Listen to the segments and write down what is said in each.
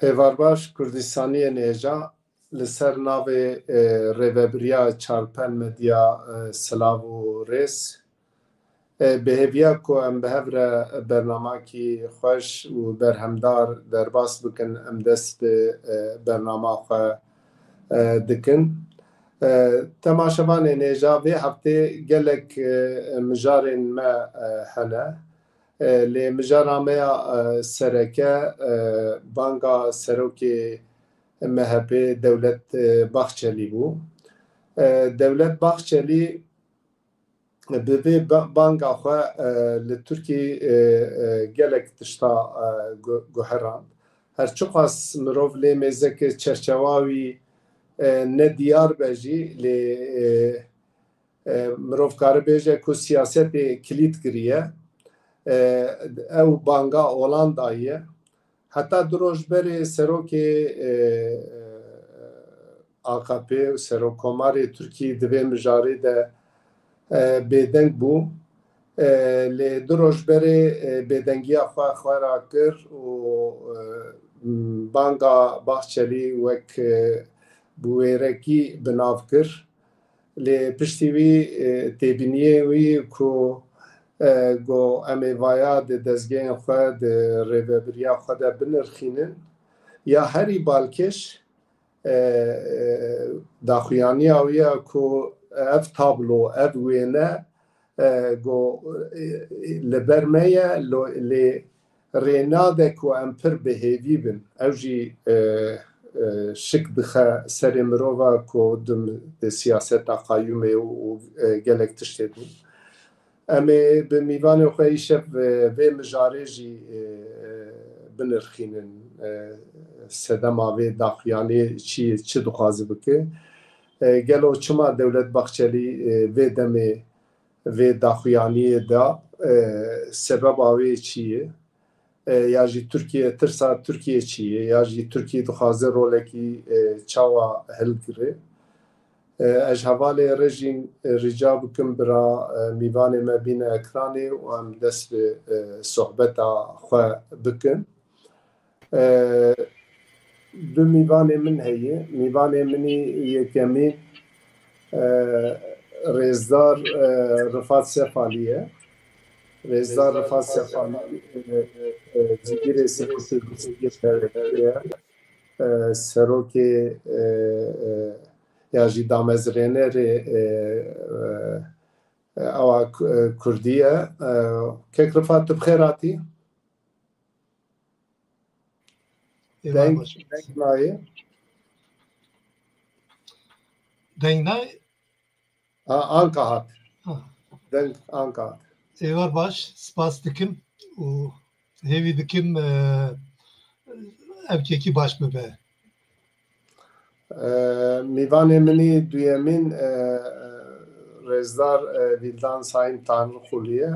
Êvarbaş Kurdistaniyê nêja li ser navê Rêveberiya Çarpêl Medya Silav û Rêz bêhêviya ku em bi hev re bernamekî xweş û berhemdar derbas bikin, em dest bi bernama xwe dikin. Temaşevanê nêja vê heftê gelek mijarên me hene. Lê mijara me ya sereke banga serokê MHP Devlet Bahçeli bû. Devlet Bahçeli bi vê banga xwe li Tirkiyê gelek tişta guheran. Her çi qas mirov lê mêzekê çerçewa wî ne diyar be jî lê mirov kare bêje ku siyasetê kilît kiriye. Ew banga Holandayê ye. Heta du roj berê serokê AKP û Serokkomarê Tirkiyê di vê mijarê de bêdeng bû. Lê du roj berê bêdengiya xwe xwera kir û banga Bahçelî wek bûyêrekî binav kir. Lê piştî wî têbîniyê wî ku got em ê vaya di dezgehên xwe di rêveberiya xwe de binirxînin ya herî balkêş daxuyaniya wî ye ku ev tablo, ev wêne got li ber me ye lê rê nade ku em pir bihêvî bin. Ew jî şik dixe serê mirova ku di siyaseta qayyûmê û gelek tiştê bû. Em ê bi mîvanê xwe îşev vê mijarê jî binirxînin sedema vê daxuyanî çi dixwaze bike. Gelo çima Devlet Bahçelî vê demê vê daxuyaniyê da sebeba wê çi ye? Ya jî Tirkiye tirsa Tirkiye çi ye? Ya jî Tirkiye dixwaze rolekî çawa hilgire? Ez hevalê re jî rica bikim bira mîvanê me bîne ekranê û em dest bi sohbeta xwe bikin. Du mîvanê min heye. Mîvanê minî yekemîn Rêzdar Rifat Sefalî ye. Rêzdar Rifat Sefalî Zîgirê Serokê ye. Serokê ya jî damezrênerê ewa Kurdî ye. Kek Rifat tu bi xêr hatî? Deng nayê? Deng nayê? Anka hat. Deng anka hat. Êvar baş, spas dikim û hêvî dikim evkekî baş bibe. Mîvanê minî duyemîn Rêzdar Vîldan Sayîn Tanrıxulî ye.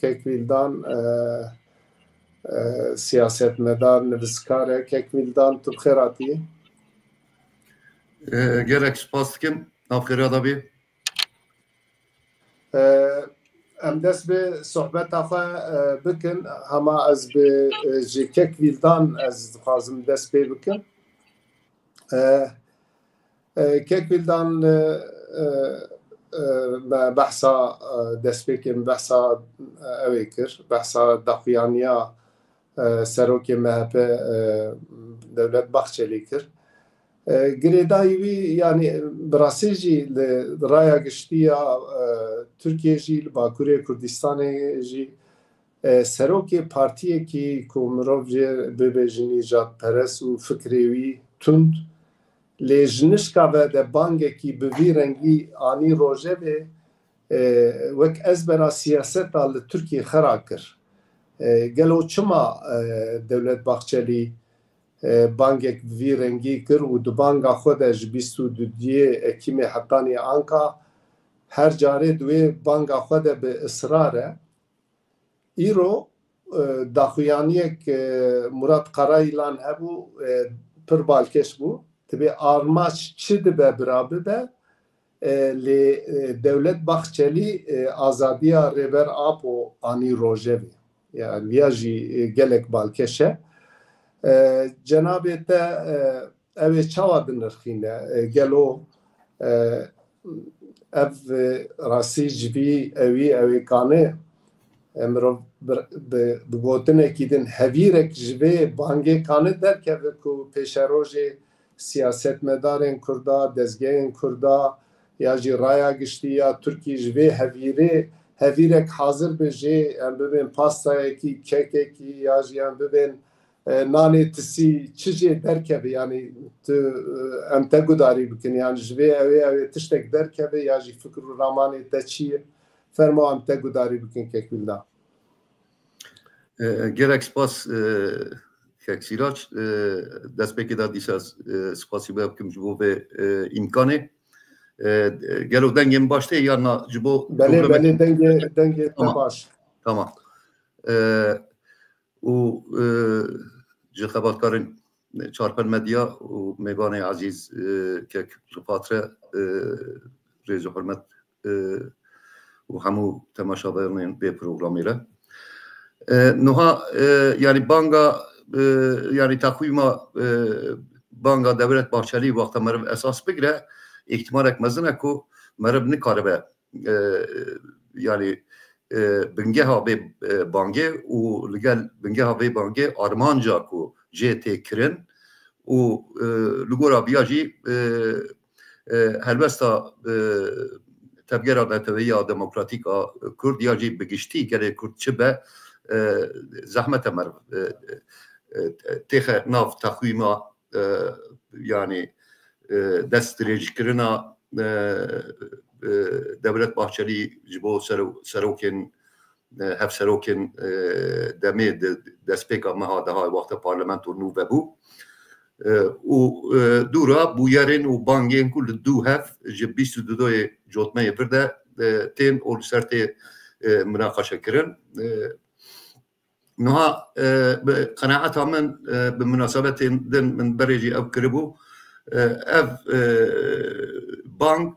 Kek Vîldan siyasetmedar, nivîskar e. Kek Vîldan tu bi xêr hatî? Gelek spas dikim. Navxêriya da bî. Em dest bi sohbeta xwe bikin. Hema ez ji Kek Vîldan ez dixwazim dest pê bikim. Kek Vîldan me behsa destpêkên behsa ew ê kir. Behsa daxuyaniya serokê MHP Devlet Bahçelî kir. Girêdayî wî yanî bi rastî jî li raya giştî ya Tirkiye jî li Bakurê Kurdistanê jî serokê partiyekî ku mirov jê bibêjin îjadperest û fikrê wî tund lê ji nişka ve de bangekî bi vî rengî anî rojevê wek ezbera siyaseta li Tirkiye xera kir. Gelo çima Devlet Bahçelî bangek bi vî rengî kir û di banga xwe de ji bîst û duyê Ekîmê hetanî anka her carê di wê banga xwe de bi israr e. Îro daxuyaniyek Murat Karayîlan hebû pir balkêş bû. Tibê armaç çi dibe bira bibe lê Devlet Bahçelî azadiya rêber Apo anî rojevê. Yani viya jî gelek balkêş e. Cenab-ı te ev çava dinirxîne gelo ev rastî civî evî kanê mirov bi gotinekî din hevîrek ji vê bangê kanê derkeve ku pêşerojê siyasetmedarên Kurda, dezgehên Kurda ya jî raya giştî ya Tirkî ji vê hevîrek hazir be jê em bibên pastayekî, kekekî ya jî em bibên nanê tisî çi jê derkeve yani em te gudarî bikin yani ji vê ew tiştek derkeve ya jî fikir û ramanê te çi ye fermo em te gudarî bikin Kekvildan. Gerek spas Kekşiraç destpêkê da dîsa spasî wê bikim ji bo vê îmkanê gelo dengên baş tê ya na ji bo belê dengê te baş. Tamam. û ji xebatkarên çarpel medya û mêvanê ezîz kek rifatre rêz û hurmet û hemû temaşaberên vê programê re niha yani banga yani taxwîma banga Devlet Bahçelî wexta meriv esas bigire ihtimalek mezin e ku meriv nikaribe yani bingeha vê bangê û li gel bingeha vê bangê armanca ku jê tê kirin û li gora biya jî helbesta tevgera netewîya demokratîk a Kurd ya jî bi giştî gelê Kurd çi be zehmete meriv têxe nav taxwîma yani dest dirêjkirina Devlet Bahçelî ji bo serokên hevserokên demê destpêka meha daha wexta parlamento nû vebû û dûra bûyerên û bangên ku li dû hev ji 22 cotmeyê vir de tên û li ser tê münaqeşekirin niha qenaeta min bi münasebetên din min berê jî ew kiribû ev bank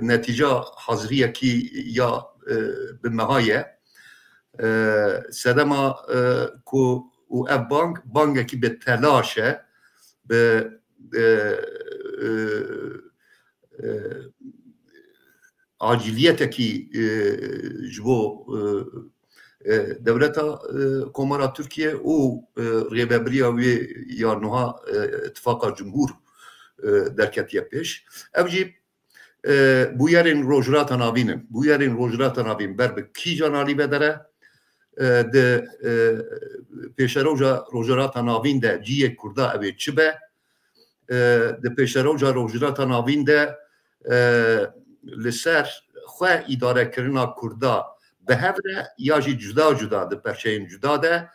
netîca haziriyekî ya bi meha ye sedema ku û ev bankekî bi telaş e bi aciliyetekî ji bo Devleta Komara Türkiye û rêveberiya wê ya niha İttifaka Cumhur derketiye pêş ev jî bûyerên rojhilata navînin bûyerên rojhilata navîn ber bi kîjan alî vedere di pêşeroja rojhilata navîn de ciyê Kurda ev ê çi be di pêşeroja rojhilata navîn de li ser xwe îdarekirina Kurda behevre ya jî cuda cuda di perçeyên cuda de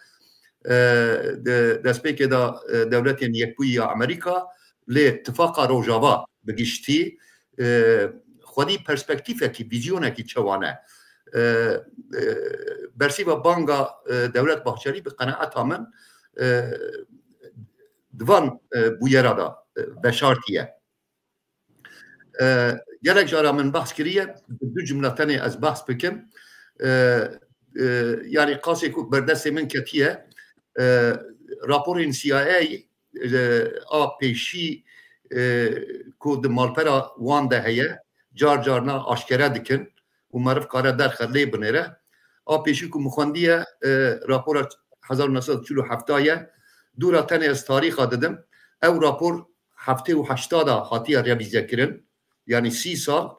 destpêkê da dewletên Yekbûyî ya Amerîka lê İttifaka Rojava bi giştî xwedî perspektîfekî vîzyonekî çewane bersîva banga Devlet Bahçelî bi qenaeta min divan bûyera da veşartiye gelek jara min behs kiriye du cumle tenê ez behs bikim yani qasê ku berdestê min ketiye raporên CIA a pêşî ku di malpera wan de heye car carna aşkere dikin û meriv kare derxe lê binêre a pêşî ku mixwendiye rapora 1947 ye dûra tenê ez tarîxa didim ew rapor heftê û heştada hatiye revîzekirin yani 30 sal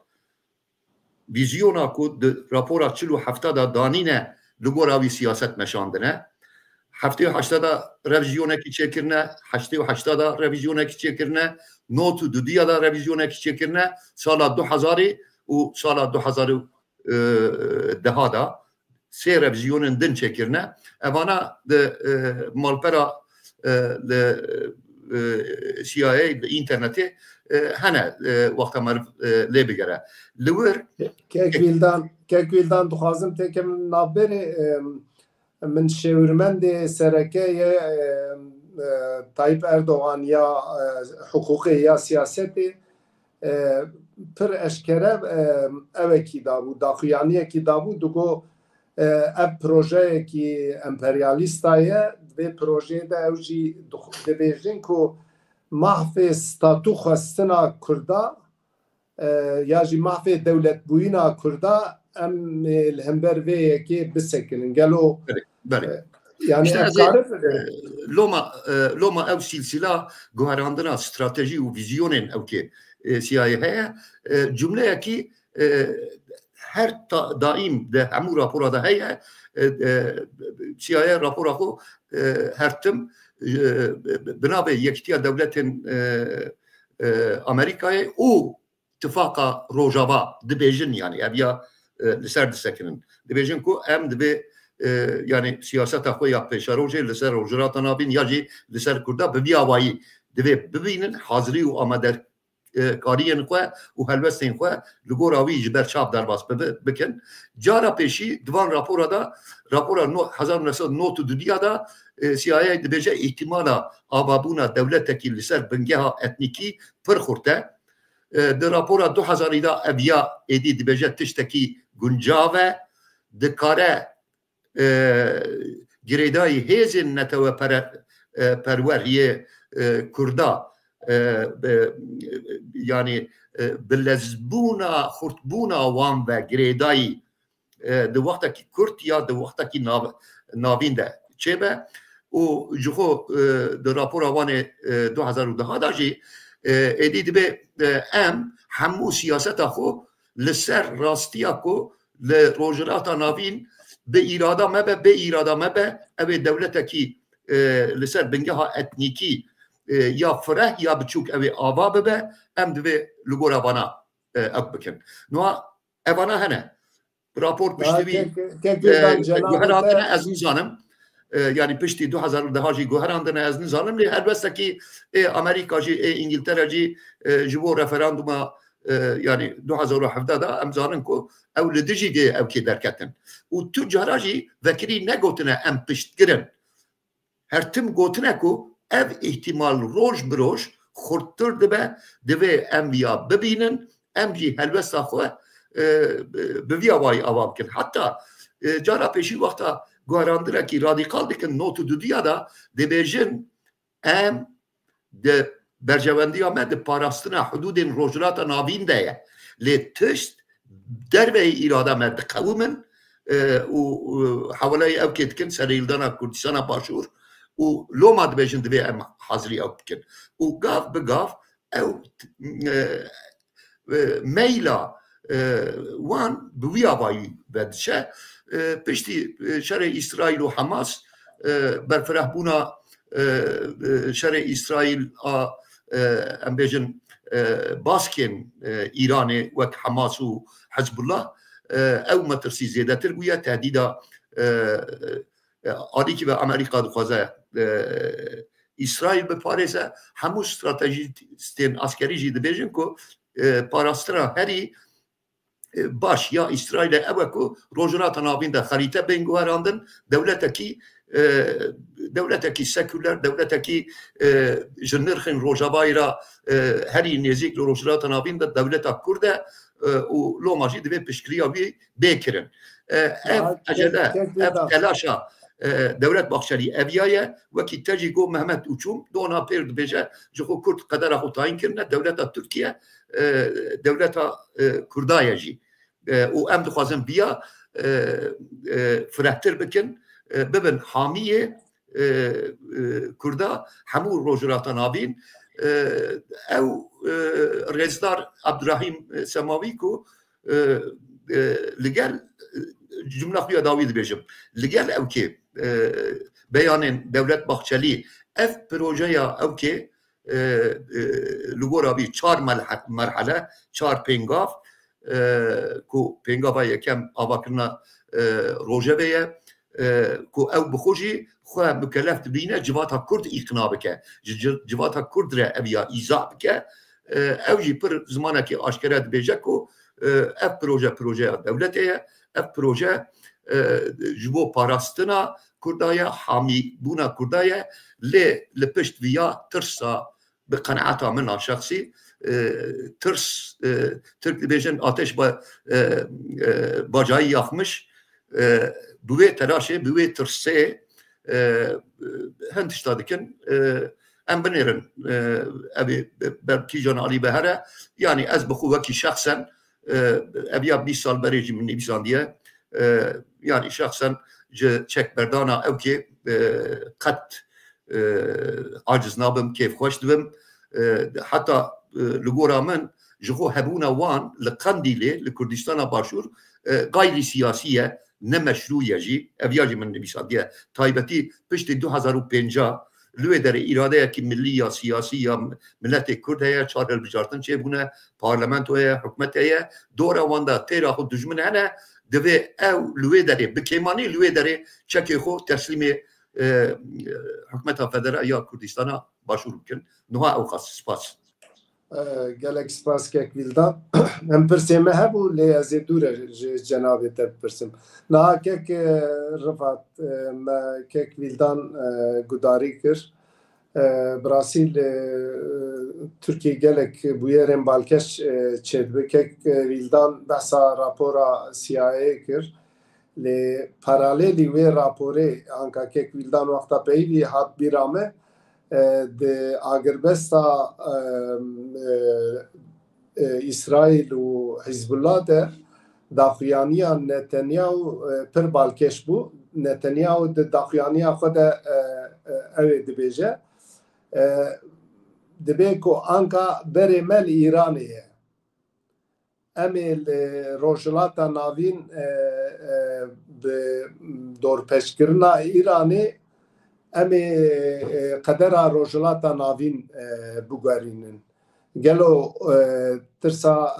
vîzyona ku di rapora 47 da danîne li gora wî siyaset meşandine heftê û heştada revizyonekî çêkirine heştê û heştada revizyonekî çêkirine not û dudiya da revizyonekî çêkirine sala 2000 û sala 2010 da sê revizyonên din çêkirine evana di malpera li CIA li internetê hene wexta meriv lê bigere li wir Kekvildan dixwazim têkê min navberê min şêwirmendê serekeyê Tayyip Erdoğan ya hukukê ya siyasetê pir eşkere evekî dabû daxuyaniyekî dabû digo ev projeyekî emperyalîsta ye vê projeyê de ew jî dibêjin ku mahfê statû xwestina Kurda ya jî mahfê dewletbûyîna Kurda em li hember vê yekê bisekinin gelo yani loma ew silsila guherandina stratejî û vizyonên ew kê CIA heye cumleyekî her daim de hemû rapora da heye CIA rapora xwe her tim binavê yekîtiya dewletên Amerîkayê û ittifaka Rojava dibêjin yani ev ya li ser disekinin dibêjin ku em divê yani siyaseta xwe ya pêşerojê li ser rojhilata navîn ya jî li ser Kurda bi vî awayî divê bibînin hazirî û amadekariyên xwe û helwestên xwe li gora wî ji ber çap derbas bikin. Cara pêşî divan rapora da rapora 1992 da CIA dibêje îhtimala avabûna dewletekî li ser bingeha etnîkî pir xurt e. Di rapora 2000 da ev ya êdî dibêje tiştekî guncav e dikare girêdayî hêzên neteweperweriyê Kurda yani bi lezbûna xurtbûna wan ve girêdayî di wextekî Kurd ya di wextekî navîn de çêbe û ji xwe di rapora wanê 2010 da jî êdî dibe em hemû siyaseta xwe li ser rastiya ku li rojhilata navîn bi îrada me be bê îrada me be ew ê dewletekî li ser bingeha etnîkî ya fireh ya biçûk ew ê ava bibe em divê li gora vana ew bikin. Niha evana hene rapor piştî guherandine ez nizanim yani piştî 2010 jî guherandine ez nizanim lê helbestekî Amerîka jî İngiltere jî ji bo referanduma yani 2017 da em zanin ku ew li dijî dê ew kê derketin û tu cara jî vekirî negotine em piştgirin her tim gotine ku ev ihtimal roj bi roj xurttir dibe divê em ya bibînin em jî helbesta xwe bi vî awayî ava bikin hatta cara pêşî wexta guherandirekî radîkal dikin notu dudiya da dibêjin em di berjewendiya me di parastina hududên rojhilata navîn de ye lê tişt derveyî îrada me diqewimin û heweleyê ew kê dikin serîldana Kurdistana Başûr û loma dibêjin divê em hazirî ew bikin û gav bi gav ew meyla wan bi wî awayî vedişe piştî şerê İsraîl û Hamas berfirehbûna şerê İsraîl a em bêjin baskên İranê wek Hamas û Hezbollah ew metirsî zêdetir bûye tehdîda adîkî ve Amerîka dixwaze İsraîl biparêze hemû stratejîstên askerî jî dibêjin ku parastina herî baş ya İsraîlê ew e ku rojhilata navîn de xerîte bên guherandin dewletekî seküler dewletekî ji nirxên Rojavayê ra herî nêzik li rojhilata navîn de dewleta Kurd e û loma jî divê piştgiriya wî bêkirin. Ev ecele ev telaşa Devlet Bahçeli eviye vekî te jî got Mehmet Uçum dona pêr dibêje ji xwe Kurd qedera xwe tayin kirine dewleta Tirkiye dewleta Kurdaya jî û em dixwazin biya firehtir bikin bibin hamiyê Kurda hemû rojhilata navîn ew Rêzdar Abdurrahîm Semavî ku li gel cumla xuya dawî dibêjim li gel ew kê beyanên Devlet Bahçelî ev projeya ew kê li gora wî 4 merhele 4 pêngav ku pêngava yekem avakirina rojevê ye ku ew bi xwe jî xwe mükellef dibîne civata Kurd îqna bike ji civata Kurd re ev ya îza bike ew jî pir zimanekî aşkere dibêje ku ev projeya dewletê ye ev proje ji bo parastina Kurda ye hamî bûna Kurda ye lê li pişt vîya tirsa bi qeneata min a şexsî tirs Türk dibêjin ateş bacayî yaxmiş بوی تراشه بوی ترسه هندش دادکن ام بنیرن ابی برکی جان علی بهره یعنی از بخو وکی شخصا ابی 20 سال برای من نبیساندیه yani şahsen çek berdana ev ki kat aciz nabım keyf hoş dibim hatta ligora min jixo hebûna wan li Qandîlê li Kurdistana Başûr gayri siyasiye ne meşruye jî ev ya jî min nivîsandiye taybetî piştî 2005 li wê derê îradeyekî millî ya siyasî ya milletê Kurd heye çar hilbijartin çêbûne parlamentoye hikûmet heye dora wan da têra xwe dijmin hene divê ew li wê derê bi kêmanî li wê derê çekê xwe teslîmê hikûmeta federal ya Kurdistana Başûr bikin niha ew xas spas gelek spas kek vildan em pirsê me hebû lê ez ê dûr e ji cenabê te bipirsim niha kek Rifat me kek vildan gudarî kir Brasîl Türkiye gelek bûyerên balkeş çêdibe kek vildan behsa rapora CIA kir lê paralêlî wê raporê anka kek vildan wexta peyivî hat bîra me de agirbesta İsrail û Hizbullah de daxuyaniya Netanyahu pir balkeş bû Netanyahu di daxuyaniya xwe de ew ê dibêje dibe ku anka berê me li Îranê ye em ê li rojhilata navîn bi dorpêşkirina Îranê em ê qedera rojhilata navîn bigerînin gelo tirsa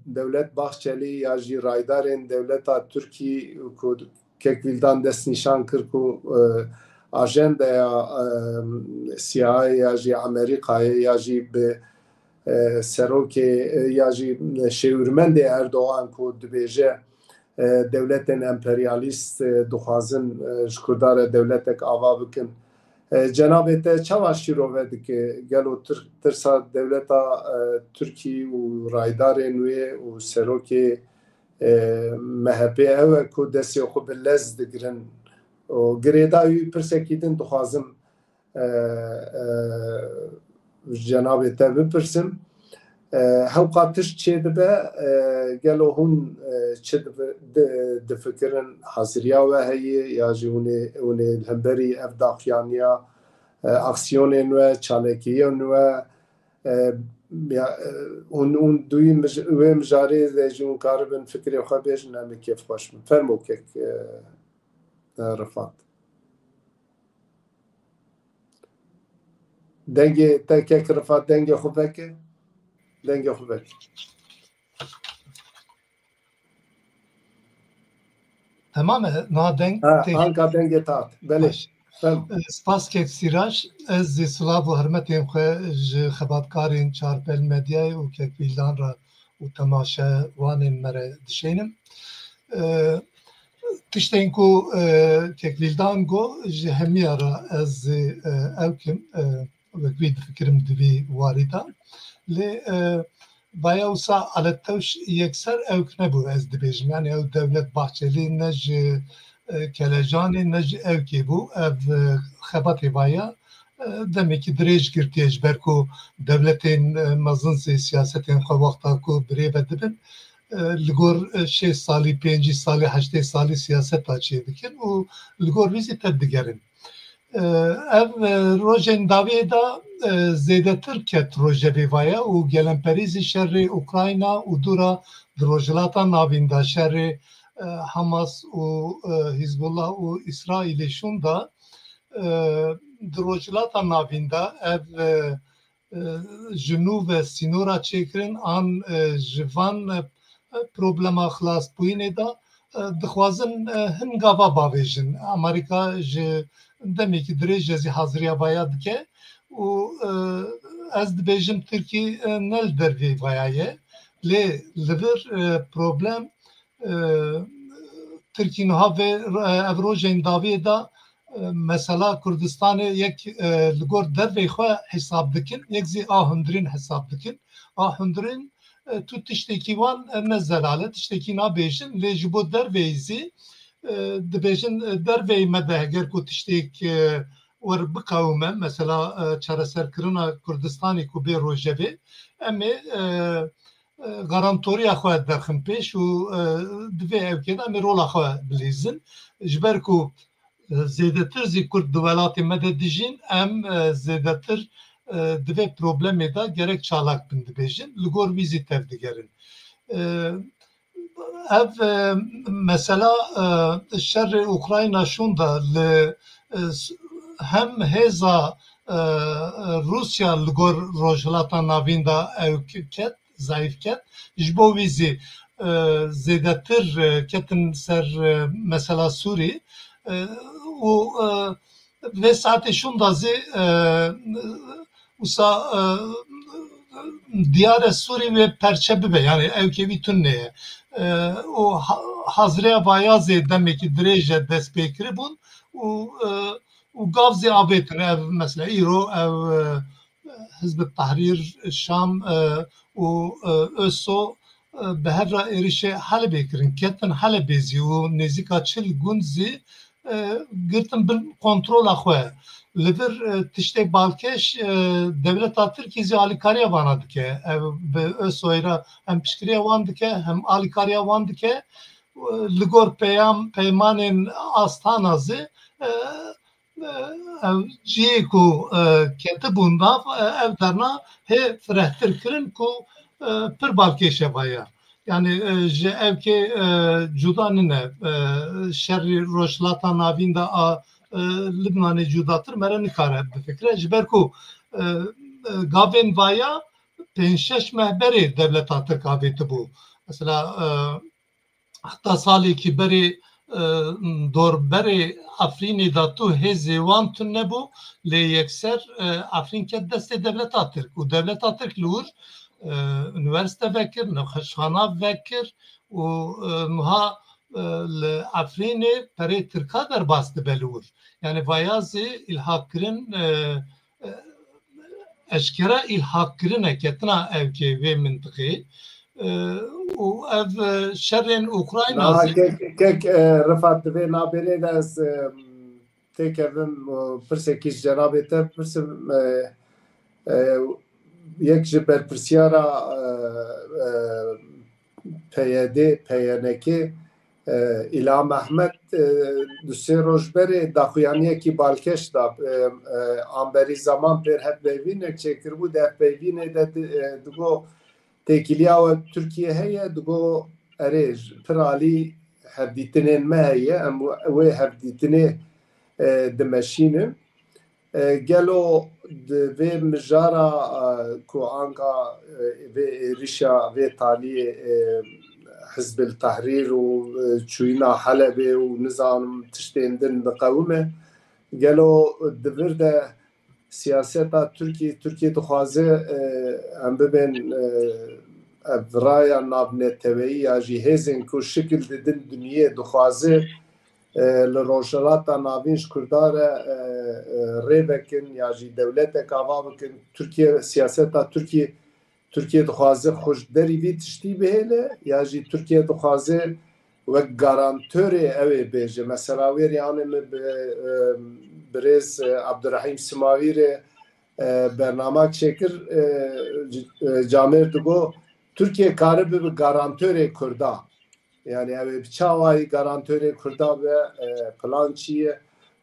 Dewlet Baxçelî ya jî raydarên dewleta Tirkî ku kekvildan dest nîşan kir ku ajendaya CIA ya jî Amerîkayê ya jî bi serokê ya jî şêwirmendê Erdogan ku dibêje dewletên emperyalîst dixwazin ji Kurdan dewletek ava bikin cenabê te çawa şîrove dike gelo tirsa dewleta Tirkî û raydarên wê û serokê MHP ew e ku destê xwe bi lez digirin girêda wî pirsekî din dixwazim cenabê te bipirsim hewqa tişt çê dibe gelo hûn çi difikirin haziriya we heye ya jî hûn ê hemberî ev daxuyaniya aksiyonên we çalekiyên we hûn duyî wê mijarê de jî hûn karibin fikrê xwe bêjin em ê kêfxweş bin fermo kek Rifat dengê te kek Rifat dengê xwe veke dengê xwe veke Tamam na deng anka dengê tat belê spas kek Sîraj ez zê silav û hirmetên xwe ji xebatkarên çarpêl medyayê û kekvildan re û temaşewanên me re dişênim tiştên ku kekvildan got ji hemiya re ez ew kim wekî difikirim divê warî da lê baya wisa aletewş yekser ewk nebû ez dibêjim yani ew Dewlet Baxçelî ne ji Kelejanê ne ji ewkê bû ev xebatê baya demekî dirêj girtiye ji ber ku dewletên mezin zê siyasetên xwe wexta ku birê ve dibin li gor 6 salî 5 salî 8 salî siyaseta çê dikin û li gor wî zî te digerin ev rojên dawiyê da zêdetir ket rojevê vaya û gelemperîzî şerê Ukrayna û dûra di rojhilata navîn da şerê Hamas û Hizbullah û İsraîlê şûn da di rojhilata navîn da ev ji nû ve sînora çêkirin an ji van problema xilasbûyînê da dixwazin hin gava bavêjin Amerîka ji demekî dirêj zî haziriya vaya dike û ez dibêjim Tirkî ne li dervê vaya ye lê li vir problem Tirkî niha vê ev rojên dawiyê da mesela Kurdistanê yek li gor dervê xwe hesab dikin yek zî a hundirîn hesab dikin a hundirîn tu tiştekî wan ne zelalet tiştekî nabêjin lê ji bo dervê zî دبیجن دروی مده اگر کو تشتیک ور بقومه مثلا چرسر کرنا کردستانی کو به روجوی اما گارانتوری خو درخم پیش و دوی اوکید اما رول خو بلیزن جبر کو زیادتر زی کرد دولات مده دیجین ام زیادتر دوی پروبلمی دا gerek çalak bin dibêjin li gor wî zî tev digerin. Ev mesela şerrê Ukrayna şûn da li hem hêza Rusya li gor rojhilata navîn da ew ket zayıf ket ji bo wî zî zêdetir ketin ser mesela Sûrî û vê saetê şûn da zî usa diyare Suriye ve perçe bibe yani evkevi tünneye o hazraya bayazı demek ki derece despekri bun o gavzi abetin ev mesela İro ev Hizb-i Tahrir Şam o Össo behevra erişe Halep'e kirin ketin Halep'ezi o nezika çil gunzi girtin bir kontrol akhoya Lider tişte balkeş devlet Türkiye zî alikariya vanadı ke be Ösoyra hem pişkiriya vandı ke hem alikariya vandı ke ligor peymanên astana zî ciye ku ketibûn da ev derna hê firehtir kirin ku pir balkeşe vaya yani ji evke cuda nine şerri rojhilata navîn da Lübnan'ı cudatır mere nikare bifikre jiber ku gavên vaya pênc-şeş mehberê devleta Tirk avêti bû mesela hatta salê ki berê dorberê Afrînê da tu hêzê wan tune bû lê yekser Afrîn ket destê devleta Tirk û devleta Tirk li wir üniversite vekir nexweşxana vekir û niha li Afrînê perê Tirka derbas dibe li wir yani vayazê ilhakkirin eşkera ilhakkirin ketina evkê vê mintiqê û ev şerrên Ukrayna kek Rifat divê naberê de ez têkevim pirsekî ji cenabê te pirsim yek ji berpirsyara PYD PYNK İlham Ahmed du sê roj berê daxuyaniyekî balkeş da amberî zaman pêr hevpeyvînek çêkiribû di hevpeyvînê de digo têkiliya we Tirkiye heye digo erê pir alî hevdîtinên me heye em wê hevdîtinê dimeşînin gelo di vê mijara ku anka vê êrişa vê taliyê Hizb-i Tahrir û çûyîna Helepê û nizanim tiştên din diqewime gelo di vir de siyaseta Tirkiye dixwaze em bibên ev raya navneteweyî ya jî hêzên ku şikil didin dunyayê dixwaze li rojhilata navîn ji Kurda re rê vekin ya jî dewletek ava bikin Tirkiye siyaseta Tirkiye dixwaze xweşderî vî tiştî bihêle ya jî Tirkiye dixwaze wek garantörê ew ê bêje mesela wêrî anê min birêz Abdurrahîm Simavî rê bernamek çêkir camêr digo Tirkiye karî bibe garantörê Kurda yani ew ê bi çawayî garantörê Kurda be plan çi ye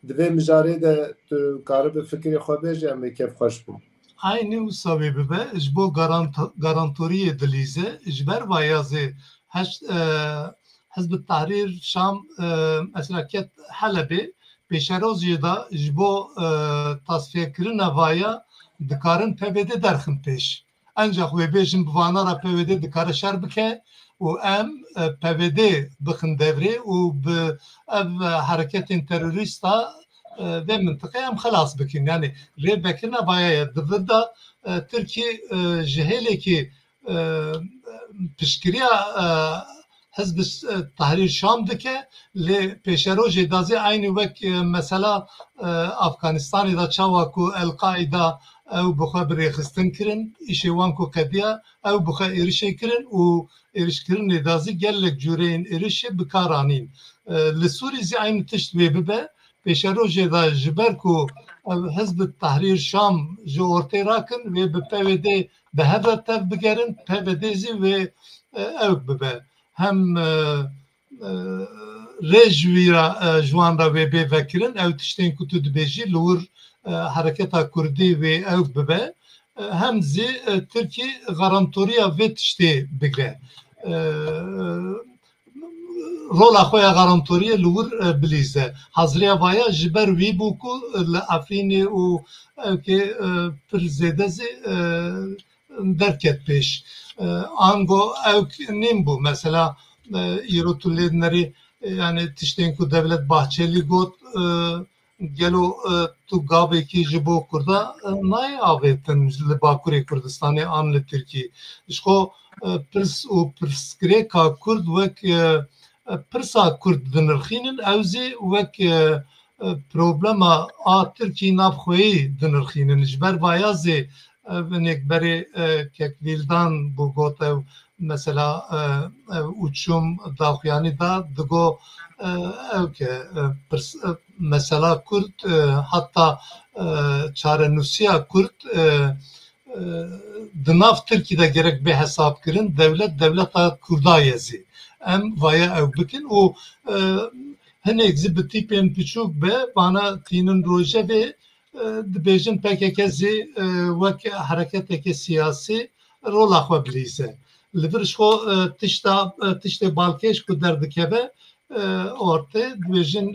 di vê mijarê de tu karî bi fikirê xwe bêje em ê kevxweş bûn Aynı wisa vê bibe ji bo garantoriyê dilîze ji ber vayazê Hizb-i Tahrir Şam mesela ket Helepê pêşeroziyê da ji bo tasfiyekirina vaya dikarin PVD derxin pêş ancak wê bêjin bi vanara PVD dikare şer bike û em PVD bixin devrê û bi ev hereketên terorîsta ve mintiqe em xelas bikin yani rê vekirina vayaya divir da Tirkiye ji hêlekî piştgiriya Hizb-i Tahrir Şam dike lê pêşerojê da zê aynî wek mesela Afganistanê da çawa ku El-Qaida او بخوا برخستن کرن ایشوان کو قدیا او بخوا ارشه کرن و ارش کرن دازی گلک جورین ارشه بکارانین لسوری زی عین تشت ببه پیش روزه دا جبر کو حزب التحریر شام جو ارتی راکن و به پویده به هفت تف بگرن پویده زی و او ببه هم رجویرا جوان را و به وکرن او تشتین کتو دبیجی لور حرکت کردی و او ببه هم زی ترکی غرانتوریا و تشتی بگره رولا خویا غرانتوری لور بلیزه حضریا وایا جبر وی بوکو لافرینی و که پر زیده زی درکت پیش آنگو او نیم بو مثلا ایرو تولید نری yani tişten ku devlet Bahçeli got gelo tu gabe ki jibo kurda nay avetin li Bakurê Kurdistanê an li Tirkiye işko pirs û pirsgirêka Kurd wek pirsa Kurd dinirxînin ew zê wek problema a Tirkiyê navxweyî dinirxînin ji ber vaya zê hinek berê kekvîldan bu got ew mesela uçum daxuyanî da digo ew ke mesela Kurd hatta çarenûsiya Kurd di nav Tirkiyê de gerek bê hesab kirin devleta Kurda zî em vaya ew bikin û hinek zî bi tîpên piçûk be bana tînin rojevê dibêjin PKK zî wek hereketeke siyasî rola xwe bilîze li vir xwe tiştê balkêş ku derdikeve ortê dibêjin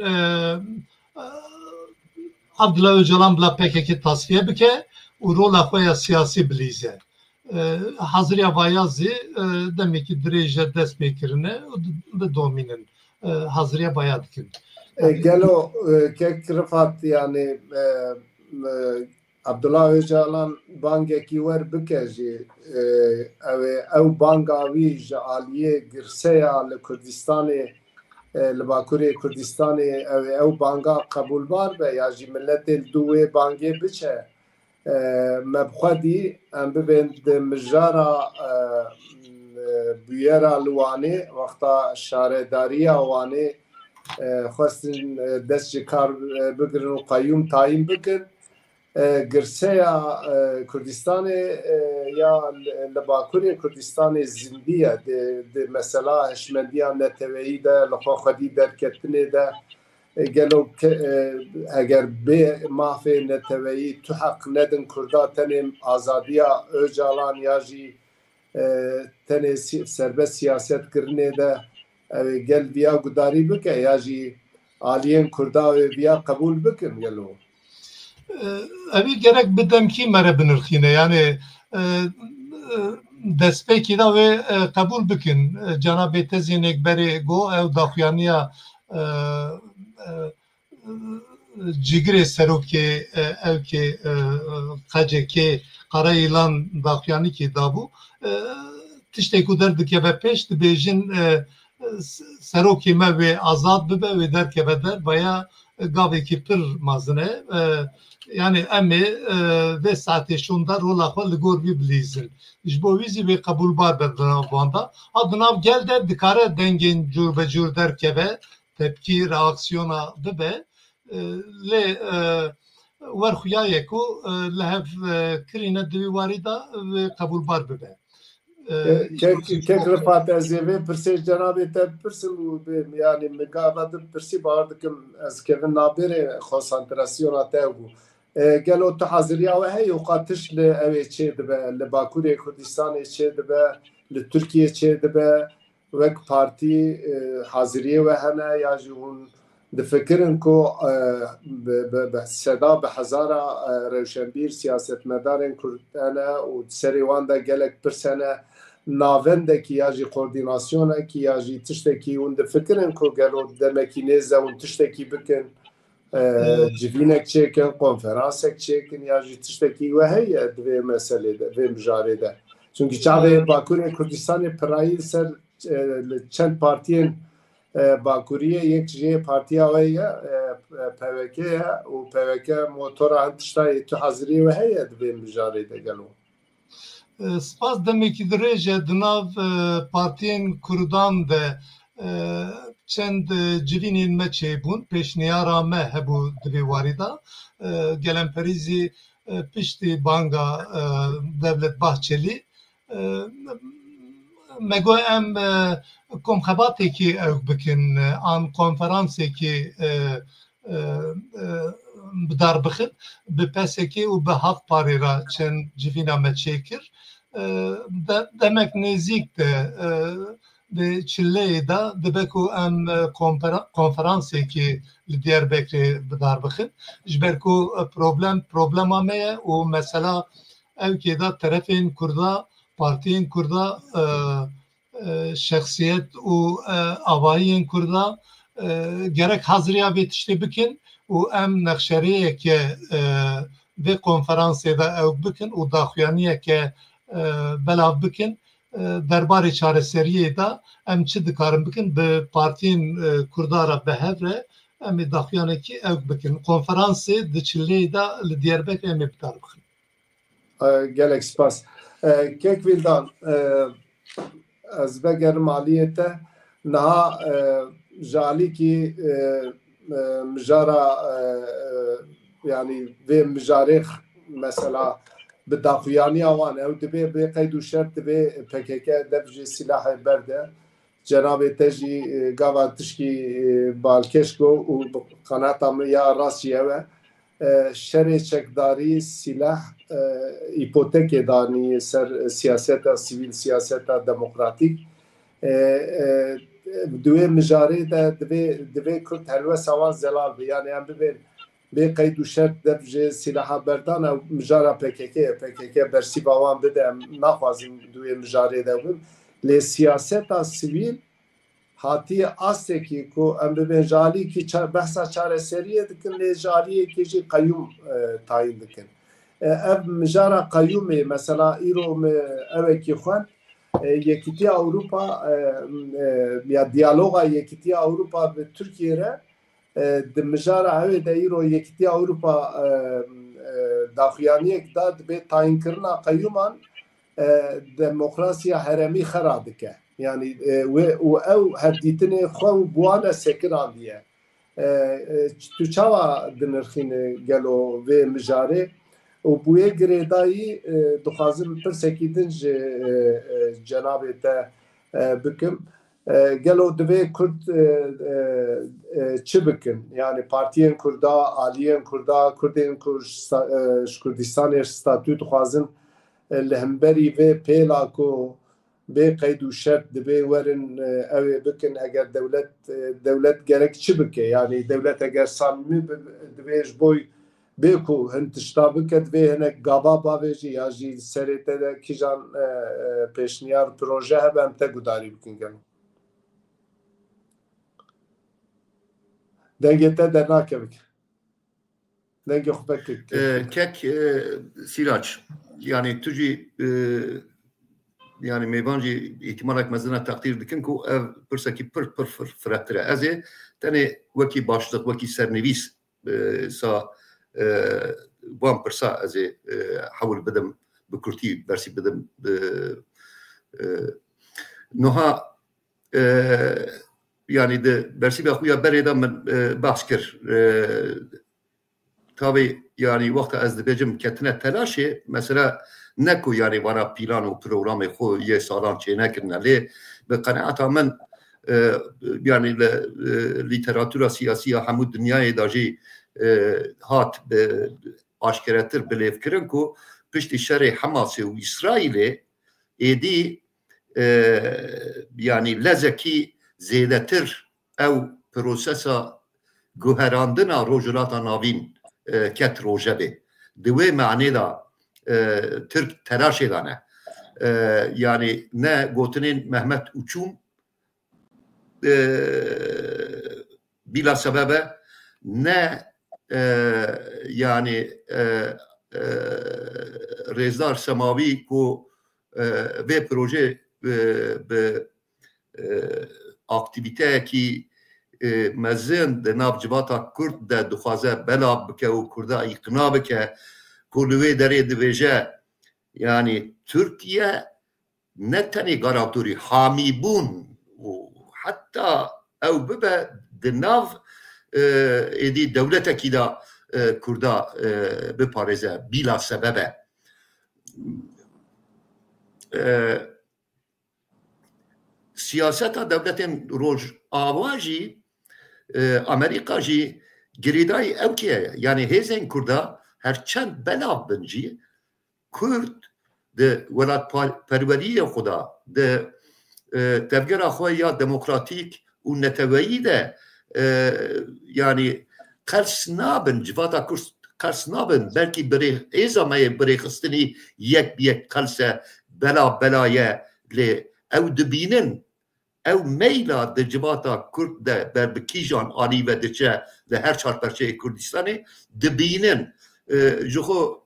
Abdullah Öcalan bila PKK tasfiye bike û rola xwe ya siyasî bilîze haziriya vaya zî demekî dirêje dest pê kirine bidomînin haziriya vaya dikin gelo kek Rifat yani Abdullah Öcalan bangekî wer bike jî ew banga wî ji aliyê girseya li Kurdistanê li Bakurê Kurdistanê ew banga qebûlbar be ya jî milletê du wê bangê biçe me bixwedî em bibên di mijara bûyera li Wanê wexta şaredariya Wanê xwestin dest ji kar bigirin û qeyyûm tayin bikin girseya Kurdistanê ya li Bakurê Kurdistanê zindiye di mesela hişmendiya neteweyî de li xwe xwedî derketinê de gelo eger bê mafê neteweyî tu heq nedin Kurda tenê azadiya Öcalan ya jî tenê serbest siyasetkirinê de gel viya gudarî bike ya jî aliyên Kurda wê viya qebûl bikin gelo evî gerek bi demkî mere binirxîne yani destpêkî da wê qebûl bikin Cenabê Tezînek berê got ew daxuyaniya cigirê serokê ew kê qecekê Qarayîlan daxuyanîkê dabû tiştê ku derdikeve pêş dibêjin serokê me wê azad bibe wê derkeve der veya gavekî pir mezin e yani em ê vê saetê şonda rola xwe li gor wî bilîzin ji bo wî zî wê qebûlbar be di nav wan da a di nav gel de dikare dengên cûr be cûr derkeve tepkî reaksiyona bibe lê werxuyayê ku li hev kirîne di wî warî da wê qebûlbar bibe kek Rifat ez ê vê pirsê cenabê te pirsin û yani migava di pirsî bar dikim ez kevin navbêrê konsantrasyona te bû gelo tu haziriya we heye û qatiş li ew ê çê dibe li Bakurê Kurdistanê çê dibe li Tirkiye çê dibe wek partî haziriyê we hene ya jî hûn difikirin ku seda bi hezara rewşenbîr siyasetmedarên Kurd hene û serê wan de gelek pirs hene navendekî ya jî koordînasyonekî ya jî tiştekî hûn difikirin ku gelo demekî nêze hûn tiştekî bikin civînek çêkin konferansek çêkin ya jî tiştekî we heye di vê meselê de vê mijarê de çünkü çavê Bakurê Kurdistanê pirayî ser çend partiyên Bakuriyê yek ji partiya we ye PVK و PVK موتورا هەندشتای تو حەزریوە هەیە دەبێ مژارێ دەگەڵەوە. سپاس دەمێکی درێژە دناو پارتiyên Kurdan de çend civînên me çêbûn pêşniyara me hebû divê warî da gelemperîzî piştî banga Devlet Bahçeli me got em komxebatekî ew bikin an konferansekî bidar bixin bi PSK û bi Hevparê ra çend civîna me çêkir demek nêzik de di çilleyê de dibe ku em konferansekî li Diyarbekirê bidar bixin ji ber ku problema me ye û mesela evkê da terefên Kurda partiyên Kurda şexsiyet û avahiyên Kurda gerek hezriya vê tiştê bikin û em nexşeriyeke vê konferansê de ew bikin û daxuyaniyeke belav bikin derbarê çareseriyê de em çi dikarin bikin bi partiyên Kurda re behev re em ê daxuyanekî ew bikin. Konferansê di çilleyê de li Diyarbekirê em ê bidar bixin. Gelek spas. Kek Vildan ez vegerim aliyê te niha jalîkî mijara yani vê mijarê mesela bi daxuyaniya wan ew dibe bê qeyd û şert dibe PKK dev jî silahê berde cenabê te jî gava tişkî balkeşko û qenata me ya rastî ew e şerê çekdarî silah îpotekê danî ser siyaseta sivîl siyaseta demokratîk دوێ mijarê de divê Kurd helwesa wan zelal be yani em bibên bê qeyd û şert dev jê silaha berdan ew mijara PKK PKK bersîva wan bide em naxwazin divê mijarê de bin lê siyaseta sivîl hatiye astekî ku em bibên jalîkî behsa çareseriyê dikin lê jaliyekî jî qeyûm tayin dikin ev mijara qeyûmê mesela îro evekî xwen Yekîtiya Avrupa ya diyaloga Yekîtiya Avrupa ve Türkiye re di mijara evê de îro Yekîtiya Avrupa daxuyaniyek da dibe tayinkirina qeyûman demokrasiya heremî xera dike yani û ew hevdîtinê xwe û buwane sekiran diye tu çawa dinirxîne gelo vê mijarê û bûyê girêdayî dixwazim pirsekî din ji cenabê te bikim gelo divê Kurd çi bikin yani partiyên Kurda aliyên Kurda Kurdên ku ji Kurdistanê statû dixwazin li hemberî vê pêla ku bê qeyd û şert divê werin ew ê bikin eger dewlet gerek çi bike yani dewlet eger samîmî divê ji bo bê ku hin tişta bike divê hinek gava bavê jî ya jî serê te de kîjan pêşniyar proje hebe em te gudarî bikin gelo dengê te dernakevik dengê xwe vekir kek Sirac yani tu jî yani mêvan jî îhtimalek mezina teqdîr dikin ku ev pirsekî pir firehtir e ez ê tenê wekî başliq wekî sernivîs sa wan pirsa ez ê hewil bidim bi Kurtî bersî bidim niha yani di bersîva xwe ya berê de min behs kir tavê yani wexta ez dibêjim ketine telaşê mesela ne ku yani vana pîlan û programê xwe yê salan çê nekirine lê bi qeneeta min yani li lîteratûra siyasî ya hemû dinyayê da jî hat aşkeretir bilêvkirin ku piştî şerê Hemasê û İsraîlê êdî yani lezekî zêdetir ew prosesa guherandina rojhilata navîn ket rojevê di wê meanê da Türk telaşê de ne yani ne gotinên Mehmet Uçûm bila sebebe ne yani Rêzdar Semavî ku vê proje bi aktivîteyekî مزن ده ناف جباتا کرد ده دخوازه بلا بکه و کرده اقنا بکه کلوه داره دویجه yani Türkiye ne tane garantori hami bun hatta ev bibe de nav edi devleteki da kurda bipareze bila sebebe siyaseta devletin roj avajı Amerika jî giridayı evkiye yani hezen kurda her çend bela binci Kürt de welat perveriye xuda de tevgera xwe ya demokratik û neteweyî de yani qers nabin civata Kürt qers nabin belkî birê êza me yê birêxistinî yek bi yek qelse bela belaye lê ew dibînin ew meyla di civata Kürt de berbikîjan alî ve diçe li her çarperçeyê Kurdistanê dibînin ji xwe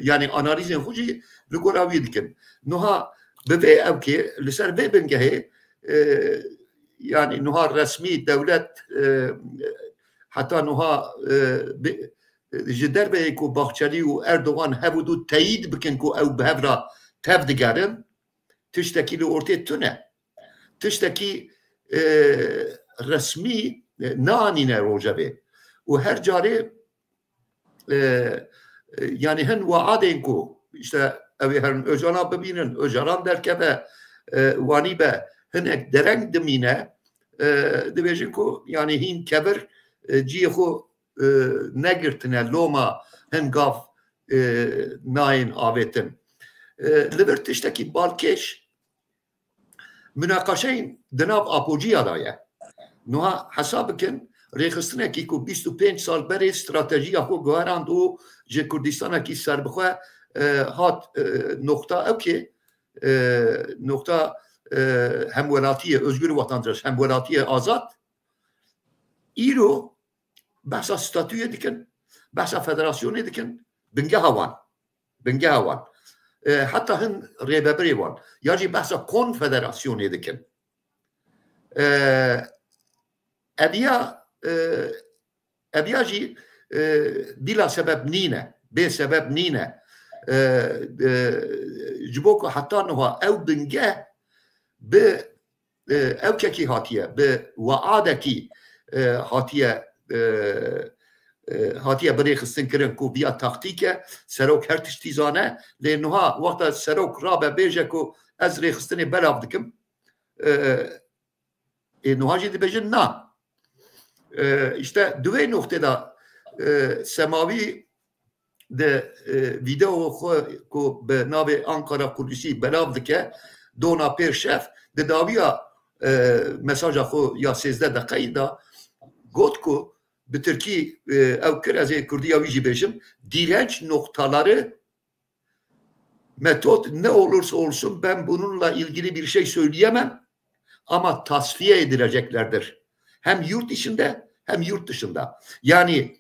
yani analizên xwe jî li gora wî dikin. Niha bi vê evkê li ser vê bingehê yani niha resmî dewlet heta niha ji derveyê ku Baxçelî û Erdogan hebû teyîd bikin ku ew bi hev re tev digerin tiştekî li ortê tune. Tiştekî resmî naanîne rojevê û her carê yani hin waadên ku işte ew herin Öcalan bibînin Öcalan derkeve wanî be hinek dereng dimîne dibêjin ku yani hîn kevir ciyê xwe negirtine loma hin gav nayên avêtin li vir tiştekî balkêş münaqeşeyên di nav apociya da ye niha hesab bikin rêxistinekî ku 25 sal berê stratejiya xwe guherand û ji Kurdistanekî serbixwe hat nokta evkê nokta hemwelatiyê özgür vatandaş hemwelatiyê azad îro behsa statûyê dikin behsa federasyonê dikin bingeha wan heta hin rêveberê wan ya jî behsa konfederasyonê dikin eviya jî bila sebeb nîne bê sebeb nîne ji bo ku heta niha ew bingeh bi evkekî hatiye bi waadekî hatiye birêxistin kirin ku biya taktîke serok her tiştî zane lê niha wexta serok rabe bêje ku ez rêxistinê belav dikim niha jî dibêjin na işte di vê noktê da semavî de video xwe ku bi navê Ankara Kurdîsî belav dike dona pêrşev di dawiya mesaja xwe ya 13 deqeyî da got ku bi Tirkî ew kir ez ê Kurdiya wî jî bêjim direnç noktaları metot ne olursa olsun ben bununla ilgili bir şey söyleyemem ama tasfiye edileceklerdir. Hem yurt içinde hem yurt dışında. Yani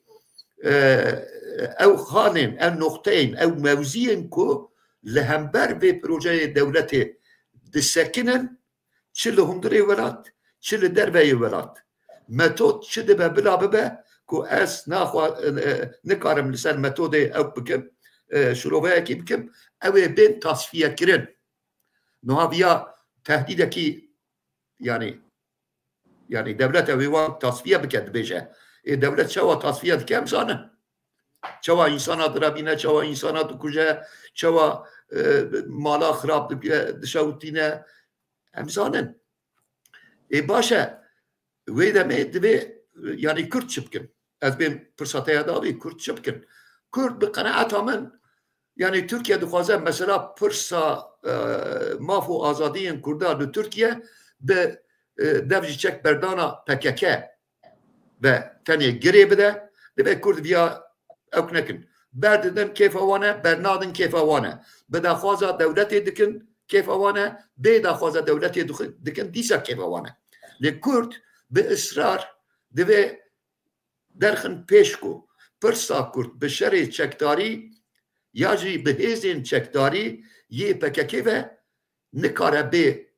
ev xanên ev nokteyên ev mevziyên ku li hember vê projeyê devletê disekinin çi li hundirê welat çi li derveyê welat metod çi dibe bila bibe ku ez nikarim li ser metodê ew bikim şiroveyekî bikim ew ê bên tasfiye kirin niha viya tehdîdekî yani devlet ew ê wan tasfiye bike dibêje devlet çawa tasfiye dike em zanin çawa insana dirabîne çawa insana dikuje çawa mala xirab dike dişewtîne em zanin baş e wê demê divê yani Kürt çi bikin ez bên pirsateya davî Kürt çi bikin Kürt bi qenaeta min yani Türkiye dixwaze mesela pirsa maf û azadiyên Kurda li Türkiye bi dev jî çek berdana PKK ve tenê girê bide dibe Kurd viya ew nekin berdidin kêfa wan e bernadin kêfa wan e bi daxwaza dewletê dikin kêfa wan e bê daxwaza dewletê dikin dîsa kêfa wan e lê Kurd bi israr divê derxin pêş ku pirsa Kurd bi şerê çekdarî ya jî bi hêzên çekdarî yê PKK ve nikare bê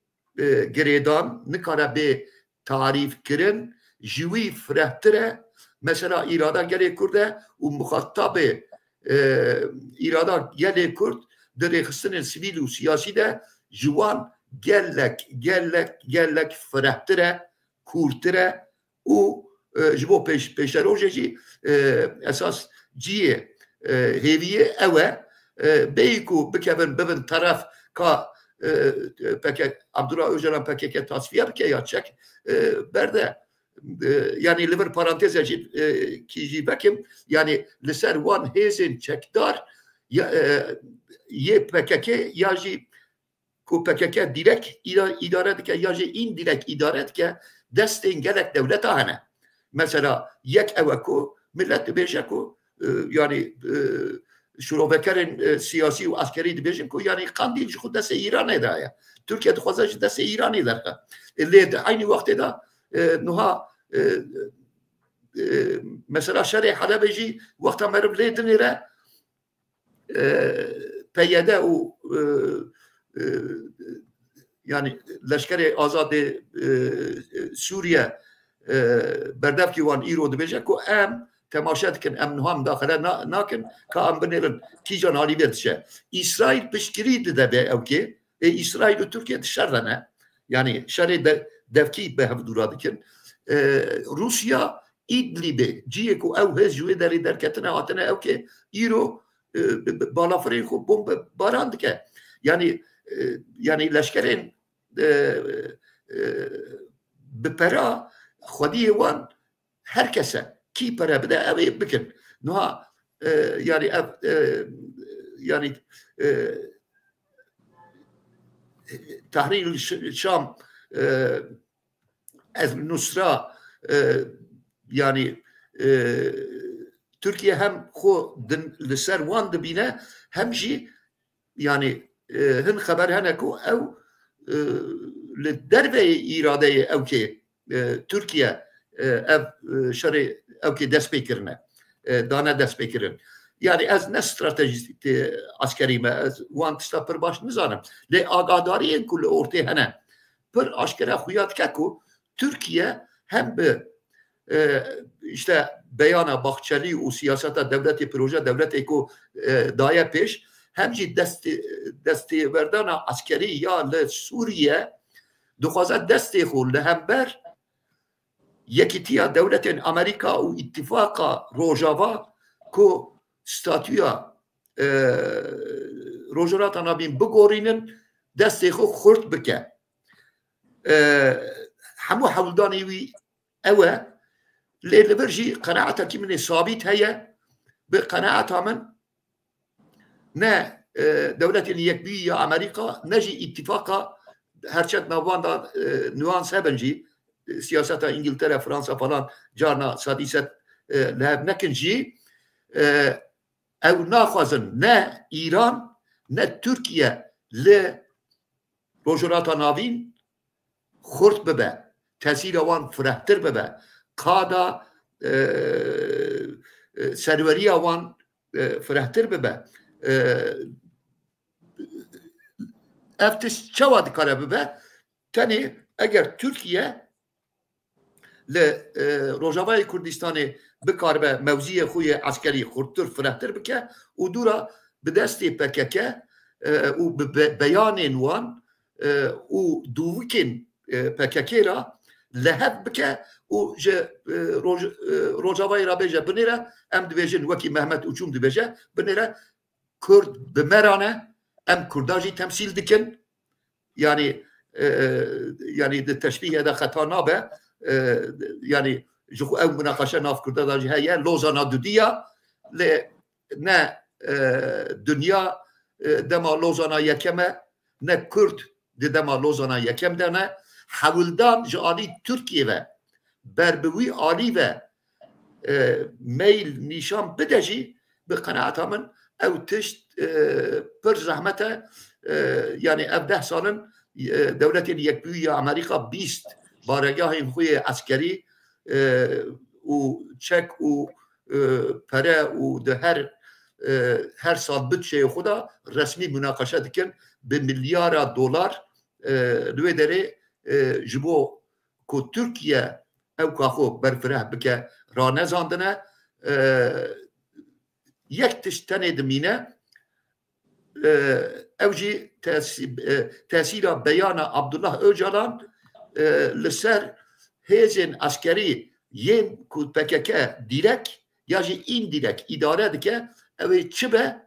girêdan nikare bê tarîf kirin جوی فرهتره مثلا ایرادا گلی کرده و مخاطب ایرادا گلی کرد در خستن سیویل و سیاسی ده جوان گلک فرهتره کورتره و جبو پیش روشه جی اساس جیه هیویه اوه بیکو ببن طرف که عبدالله اوجران پکه تصفیه بکه یا چک برده yani liver paranteze ki bekim yani liser wan hezin çekdar ye PKK ya jî ku PKK direkt idare dike ya jî indirekt idare dike destên gelek devleta hene mesela yek ew ku millet dibêje ku yani şurovekerên siyasî û askerî dibêjin ku yani qandîl ji xwe destê Îranê da ye Türkiye dixwaze ji destê Îranê derxe lê di aynî wextê da nuha mesela şerê Helebê jî wexta meriv lê dinêre peyede û yani leşkerê azadê Sûriye berdevkî wan îro dibêje ku em temaşe dikin em niha daxile nakin ka em binêrin kîjan alî vê dişe İsraîl piştgirî dide bê ewkê İsraîl û Türkiye dişer de ne yani şerê devkî bi hevdûra dikin Rusya İdlib'e ciye ku ew hez jûê derê derketine hatine ewkê îro balafirên xwe bombe baran dike yani leşkerên bi pera xwediyê wan herkese kî pere bide ew ê bikin niha yani ev yani Tahrir Şam Ez Nusra yani Türkiye hem xo li ser wan dibîne hem jî yani hin xeber hene ku ew li derveyê îradeyê ewkê Türkiye ev şerê ewkê dest pê kirine dane dest pê kirin yani ez ne stratejî askerî me ez wan tişta pir baş nizanim lê agadariyên ku li ortê hene pir aşkere xuya dike ku Türkiye hem bi işte beyana Bahçeli û siyaseta devletê proje devletê ku daye pêş hem jî destêverdana askerî ya li Sûriye dixwaze destê xwe li hember yekîtiya devletên Amerîka û îttifaka Rojava ku statûya Rojhilata Navîn bigorînin destê xwe xurt bike hemû hewldanê wî ew e lê li vir jî qenaatekî min ê sabît heye bi qenaeta min ne devletên yekbûyî ya Amerîka ne jî îttifaka herçet navban da nüans hebin jî siyaseta İngiltere Fransa falan carna sadîset li hev nekin jî ew naxwazin ne İran ne Türkiye li Rojhilata Navîn xurt bibe tesîra wan firehtir bibe kada serweriya wan firehtir bibe ev tiş çawa dikare bibe tenê eger Türkiye li Rojavayê Kurdistanê bikaribe mewziyê xwe yê askerî xurttir firehtir bike û dûra bi destê PKK û bi beyanên wan û dûvikên PKK ra lehev bike û ji Rojavayê ra bêje binêre em dibêjin wekî Mehmet Uçûm dibêje binêre Kurd bi merane em Kurda jî temsîl dikin yani di teşbîhê de xeta nabe yani ji xwe ew münaqeşe nav Kurda da jî heye Lozana dudiya lê ne dünya dema Lozana yekem e ne Kurd di dema Lozana yekem de ne hewildan ji alî Tirkiye ve ber bi wî alî ve meyl nîşan bide jî bi qenaeta min ew tişt pir zehmet e yani ev 10 salin devletên yekbûyî ya Amerîka 20 baregahên xwe yê askerî û çek û pere û di her sal bütçeyê xwe da resmî münaqeşe dikin bi milyara dolar li wê derê ji bo ku Türkiye ew kaxo berfireh bike ranezandine yek tişt tenê dimîne ew jî tesîra beyana Abdullah Öcalan li ser hêzên askerî yên ku PKK direk ya jî indirek îdare dike ew ê çi be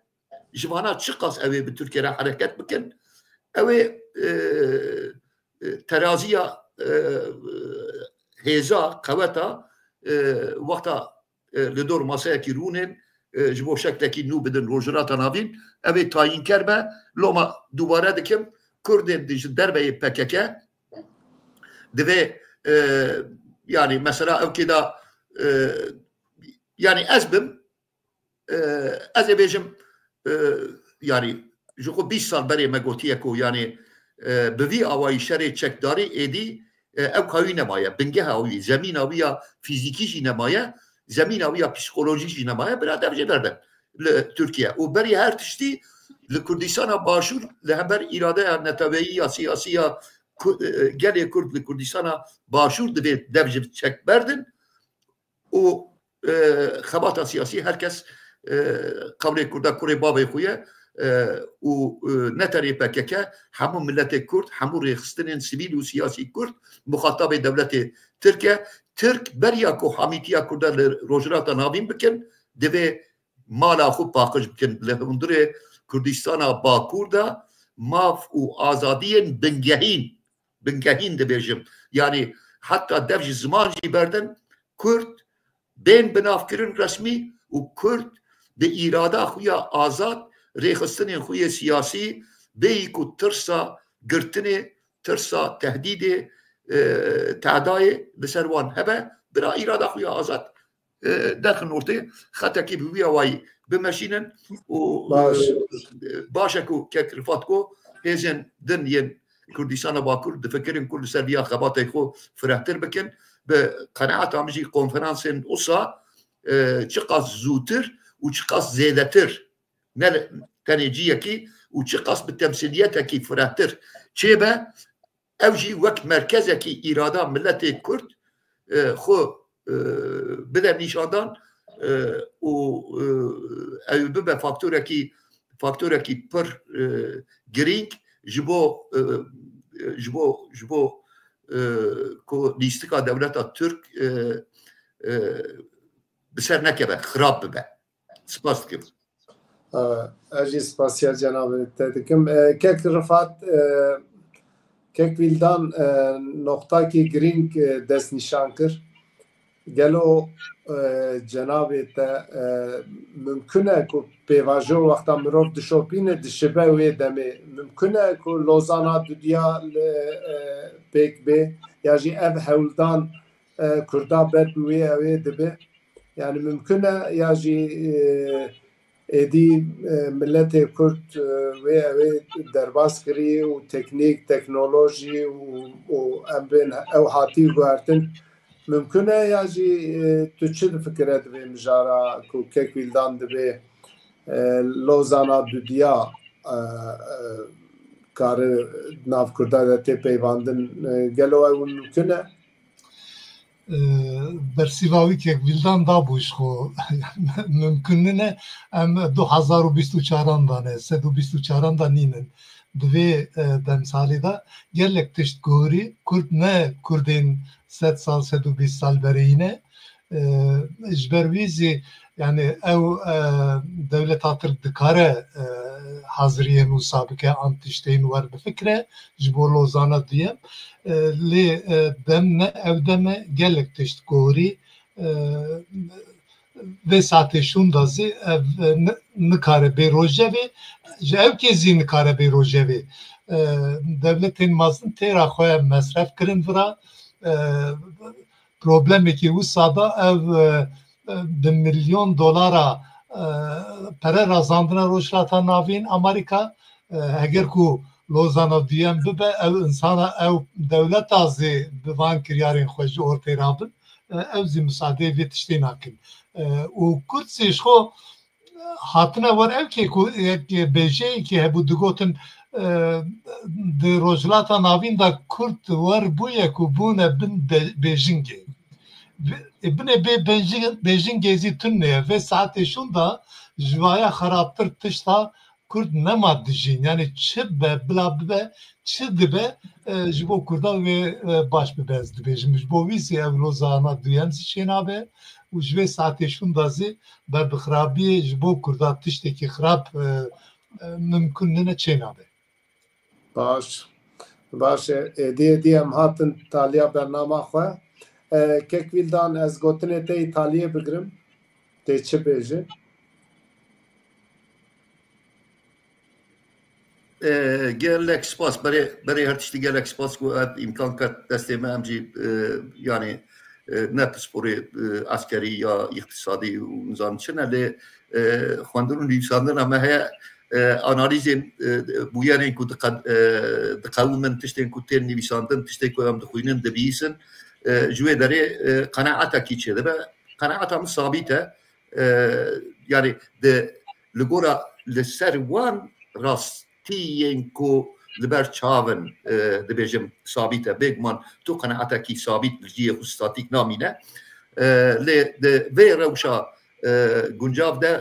ji vana çi qas ew ê bi Tirkiye re hereket bikin ew ê teraziya hêza qeweta wexta li dor masayekî rûnên ji bo şeklekî nû bidin rojhilata navîn ew ê tayînker be loma dubare dikim Kurdên ji derbeyê PKK divê yani mesela ew kêda yani ez bim ez ê bêjim yani ji xwe 20 sal berê me gotiye ku yani bi vî awayî şerê çekdarî êdî ew kawî nemaye bingeha wî zemîna wî ya fîzîkî jî nemaye zemîna wî ya psikolojî jî nemaye bira dev jê berdin li Tirkiye û berî her tiştî li Kurdistana başûr li hember îradeya neteweyî ya siyasî ya gelê Kurd li Kurdistana başûr divê dev jê çek berdin û xebata siyasî herkes qewlê Kurda kurê bavê xwe ye û neterê PKK hemû milletê Kurd hemû rêxistinên sivîl û siyasî Kurd muxatabê dewletê Tirkiye Tirk beriya ku hamîtiya Kurda li rojhilata navîn bikin divê mala xwe paqij bikin li hundirê Kurdistana Bakur da mav û azadiyên bingehîn dibêjim yani heta dev ji ziman jî berdin Kurd bên binavkirin resmî û Kurd bi îrada xwe ya azad rêxistinên xwe yê siyasî bêyî ku tirsa girtinê tirsa tehdîdê tehdayê li ser wan hebe bira îrada xwe ya azad derxin ortê xetekî bi wî awayî bimeşînin û baş e ku kek rifat ku hêzên din yên Kurdistana Bakur difikirin ku li ser vîya xebatê xwe firehtir bikin bi qeneata min jî konferansên wisa çi qas zûtir û çi qas zêdetir ne tenê ciyekî û çi qas bi temsîliyetekî firehtir çêbe ew jî wek merkezekî îrada milletê Kurd xwe bide nîşandan û ew bibe faktorekî pir girîng ji bo ku lîstika dewleta Türk bi ser nekeve xirab bibe spas dikim ez jî spasiya cenabê te dikim kek Rifat kek Vildan noxtakî girîng dest nîşan kir gelo cenabê te mümkün e ku pêvajo wexta mirov dişopîne dişibe wê demê mümkün e ku lozana dudiya li pêk bê ya jî ev hewldan Kurda ber bi wê ew ê dibe yani mümkün e ya jî êdî milletê Kurd wê ew ê derbas kirî û teknîk teknolojî û em bên ew hatî guhertin mümkün e ya jî tu çi difikire divê mijara ku kek Vildan divê lozana dudiya karı nav Kurda de tê peyvandin gelo ew mümkün e bersîvawî kek Vildan dabû ji xwe mümkün ne em 2024 da ne 124 da nînin divê demsalê da gelek tişt gorî Kurd ne Kurdên 100 sal 120 sal berîne ji ber wî zî yani ew dewleta Tirk dikare haziriyên wisa bike an tiştên wer bifikre ji bo lozana diyem lê dem ne ew deme gelek tişt gorî vê satê şûn da zî ev nikare bê rojevê ji ev kêzî nikare bê rojevê devletên mezin têra xwe mesref kirin vira problemekî wisa da ev bi milyon dolara pere razandina rojhilata navîn Amerîka heger ku lozana diyem bibe ev insana ew dewleta zê bi van kiryarên xwe ji ortê rabin ew zî misadê vê tiştê nakin û Kurd zê ji xwe hatine wer ev kê ku yek bêjeyekî hebû digotin di rojhilata navîn da Kurd wer bûye ku bûne bin bêjingê bine Beijing gezi tünne ve saate şunda jivaya xarabtır tışta Kurd nema dijin yani çi be bila be çi dibe jibo Kurda ve baş be bez dibejim jibo visi ev rozana duyem şenabe u jve saate şunda zi be bixrabi jibo Kurda tışteki xrab mümkün ne çenabe. باش دی هم هاتن تالیا برنامه خواه ککویلدان از گوتنه تی تالیه بگرم تی چه بیجه gelek spas برای هر تشتی gelek spas کو imkan kat desteme amci yani ne spori askeri ya iktisadi uzan çeneli خوندن لیساندن ama he analizin bu yerin ku dikavmen tişten ku ten nivisandın tişte ku am dixwînin dibîsin jwê derê qenaeta kî çê dibe qenaeta min sabît e yani de li gora li ser wan rastiyên ku li ber çavin dibêjim sabît e bêgman tu qenaeta kî sabît li ciyê xwe statîk namîne lê de vê rewşa guncav de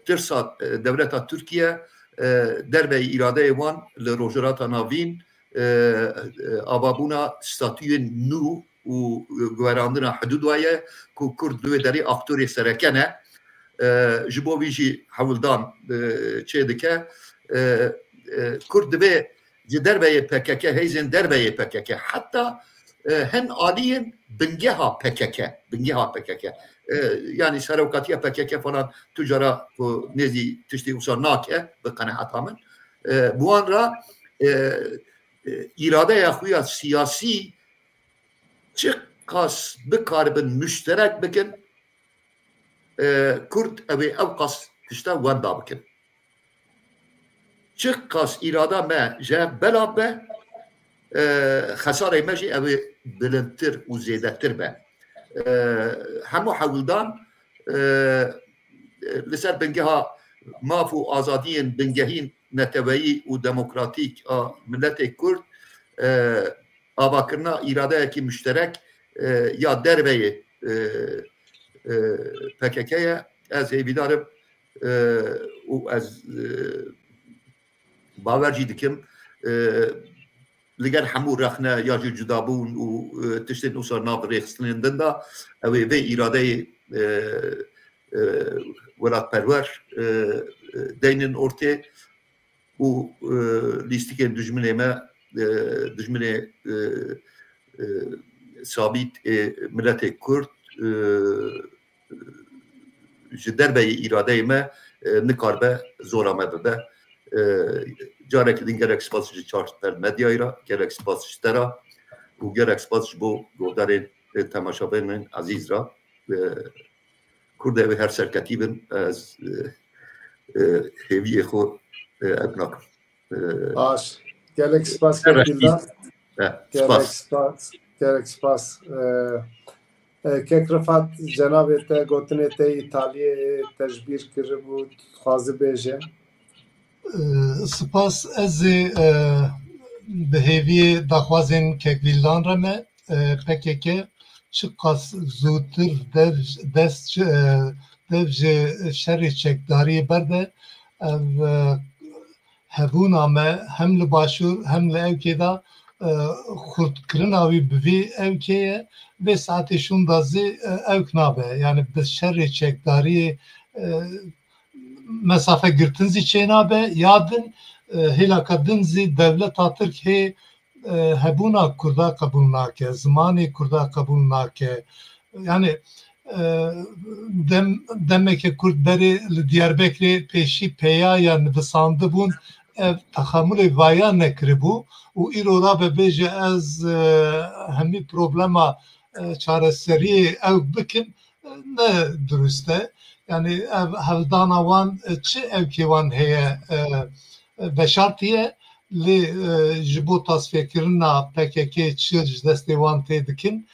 ترسا دولتا ترکیه دربه ایراده وان لروجراتا ناوین آبابونا ستاتوی نو و گوراندنا حدود وایه که کرد دوی داری اکتوری سرکنه جبو بیجی حولدان چه دکه کرد دوی دربه PKK هیزن دربه PKK حتی هن آلین بنگه ها PKK yani serokatiye PKK falan tüccara bu nezi tişti usan nake be kanahatamın bu anra irade yaxuya siyasi çıkas bekarbın müşterek bekin Kürt evi evkas tişte wanda bekin çıkas irade me je bela be xesare me jî evi bilintir u zêdetir be همو حولدان لسر بنگها مافو آزادین بنگهین نتوایی و دموکراتیک ملت کرد آوا کرنا اراده کی مشترک یا دربه PKK از هیویدارم و از باورجی دکم لگر همو رخنه یا جدابون و تشتین اوسر ناف ریخستنین دندا اوی وی اراده ولات پرور دینن ارته و لیستیکن دجمنه ثابت ملت کرد جدر به اراده ما نکاربه زورامه بده جارك دين gerek spasçı çarşılar medyayla gerek spasçılara bu gerek spasçı bu godarın temaşabenin azizra Kurda ve her serkatibin az heviye xo abnak baş gerek spas gerek spas kekrafat cenab-ı te gotine te İtalya tecbir kir bu xwazı beje سپاس از بهیوی دخوازن ککویلدان رمه PKK چقاس زودتر دست devj şerri çekdariye berde hebûna me hem li başûr hem li evkê da xurtkirina wî bi vê evkê vê saetê şûn da zê evk nabe yani bi şerrê çekdariyê mesafe girtin zî çênabe yadin hêlaka din zî devleta Tirk hê hebûna Kurda qebûl nake zimanê Kurda qebûl nake yani demeke Kurd berê li Diyarbekirê pêşî pêyaya nivîsandî bûn ev texemûlê vaya nekiribû û îro ra bibêje ez hemî problema çareseriyê ew bikim ne durust e yani ev hevdana wan çi evkê wan heye veşartiye lê ji bo tasfêkirina PKK çi ji destê wan tê dikin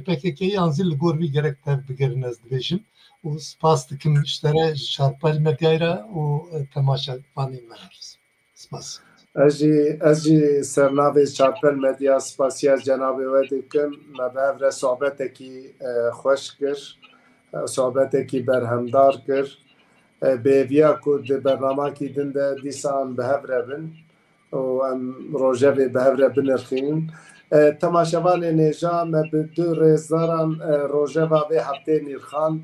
PKK'yı anzil li gor wî gerek tev bigirin ez dibêjim û spas dikim ji te re ji çarpel medyayra û temaşavanê me spas. از جی سرناوی چارپل مدیا سپاسیا جناب و دیکم مبهر صحبت کی خوش کر صحبت کی برهمدار کر بیویا کود برنامه کی دنده دیسان بهر بن و ام روزه بهر بنرخین تماشاوان نجام بدو رزداران روزه و به هفته نیرخان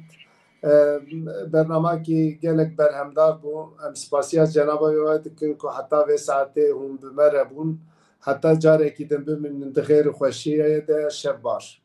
برنامه کی گلک برهمدار بو ام سپاسیا جناب و دیکن که حتی به ساعته هم بمره بون حتی جاره کی دنبه من دخیر خوشیه ده شب باش